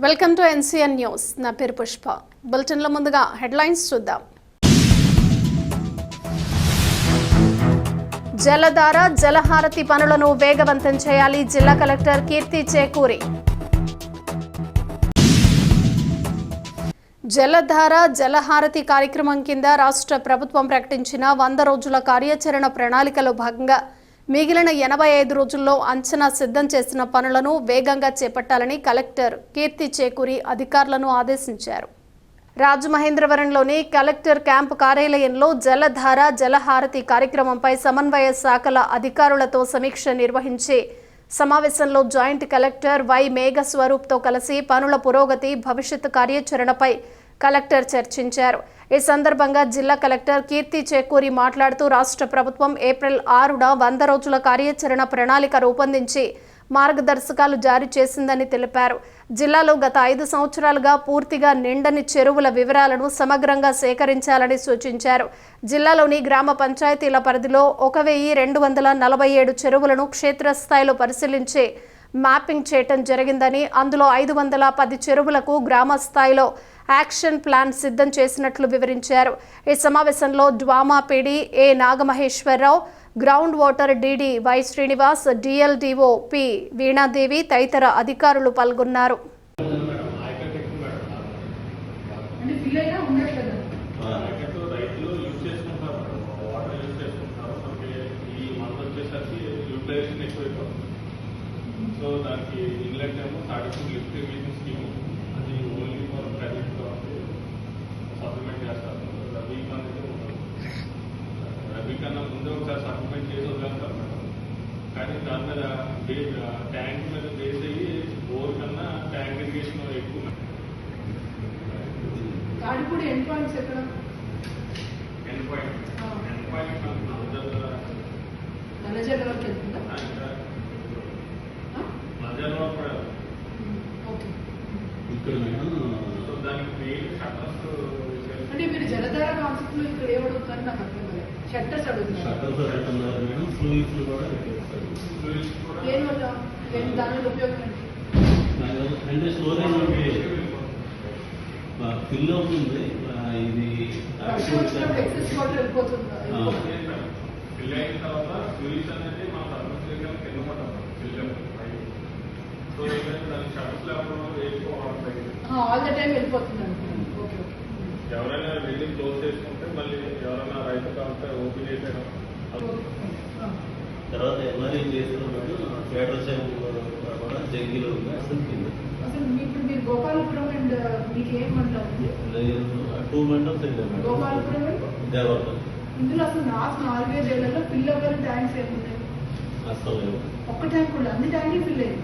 Welcome to NCN news. నా పేరు పుష్ప. బులెటిన్లో ముందుగా హెడ్లైన్స్ చూద్దాం. జలధార జలహారతి పనులను వేగవంతం చేయాలి. జిల్లా కలెక్టర్ కీర్తి చేకూరి. జలధార జలహారతి కార్యక్రమం కింద రాష్ట్ర ప్రభుత్వం ప్రకటించిన 100 రోజుల కార్యాచరణ ప్రణాళికలో భాగంగా మిగిలిన 85 రోజుల్లో అంచనా సిద్ధం చేసిన పనులను వేగంగా చేపట్టాలని కలెక్టర్ కీర్తి చేకూరి అధికారులను ఆదేశించారు. రాజమహేంద్రవరంలోని కలెక్టర్ క్యాంపు కార్యాలయంలో జలధార జలహారతి కార్యక్రమంపై సమన్వయ శాఖల అధికారులతో సమీక్ష నిర్వహించి సమావేశంలో జాయింట్ కలెక్టర్ వై మేఘస్వరూప్తో కలిసి పనుల పురోగతి, భవిష్యత్తు కార్యాచరణపై కలెక్టర్ చర్చించారు. ఈ సందర్భంగా జిల్లా కలెక్టర్ కీర్తి చేకూరి మాట్లాడుతూ రాష్ట్ర ప్రభుత్వం ఏప్రిల్ 6న 100 రోజుల కార్యాచరణ ప్రణాళిక రూపొందించి మార్గదర్శకాలు జారీ చేసిందని తెలిపారు. జిల్లాలో గత 5 సంవత్సరాలుగా పూర్తిగా నిండని చెరువుల వివరాలను సమగ్రంగా సేకరించాలని సూచించారు. జిల్లాలోని గ్రామ పంచాయతీల పరిధిలో 1247 చెరువులను క్షేత్రస్థాయిలో పరిశీలించి మ్యాపింగ్ చేయటం జరిగిందని, అందులో 510 చెరువులకు గ్రామ స్థాయిలో యాక్షన్ ప్లాన్ సిద్ధం చేసినట్లు వివరించారు. ఈ సమావేశంలో DWMA PD A Nagamaheswararao, ground water DD Y Srinivas, DLDO P Veenadevi తదితర అధికారులు పాల్గొన్నారు. సో దానికి ఇన్లెట్ ఏమో స్టార్టింగ్ లిఫ్ట్ ఇరిగేషన్ స్కీమ్ అది ఓన్లీ ఫర్ ప్రైవేట్ సప్లిమెంట్ చేస్తారు. రబీ అనేది రబీ కన్నా ముందే ఒకసారి సప్లిమెంట్ చేసి వదిలేం సార్ మేడం. కానీ దాని మీద ట్యాంక్ మీద బేస్ అయ్యి బోర్ కన్నా ట్యాంక్ ఇరిగేషన్ ఎక్కువ. ఎండ్ పాయింట్ అంటే మీరు జలధార కాన్సెప్ట్ లో ఇక్కడ ఏమడుగుతారు నాకు అర్థం కాలేదు. షట్టర్స్ అడుగుతున్నారు దానివల్ల ఉపయోగం అంటే స్టోరేజ్ ఫిల్ అవుతుంది. ఇది ఎక్సెస్ వాటర్ వెళ్ళిపోతుందా? ఫిల్ అయిన తర్వాత ఫ్లూయిడ్స్ అనేది మా సర్వీస్ కింద పడతాం. సో దానికి షటర్స్ లేకపోవడం ఆల్ ద టైం వెళ్ళిపోతుంది. ఎవరైనా వెళ్ళి క్లోజ్ చేసుకుంటే మళ్ళీ ఎవరైనా రైతు కావాలంటే ఓపెన్ చేసేయడం. తర్వాత ఎంఆర్ఐ చేస్తున్నప్పుడు కూడా జంగిలో అసలు ఇప్పుడు మీరు గోపాలపురం అండ్ మీకు ఏమంటారండి? 2 మండల్స్ గోపాలపురం ఇందులో అసలు లాస్ట్ 4-5 ఏళ్లలో ఫిల్ అవ్వని ట్యాంక్స్ ఏముంటాయి? అసలు ఒక్క ట్యాంక్ కూడా అన్ని ట్యాంకులు ఫిల్ అయ్యాయి.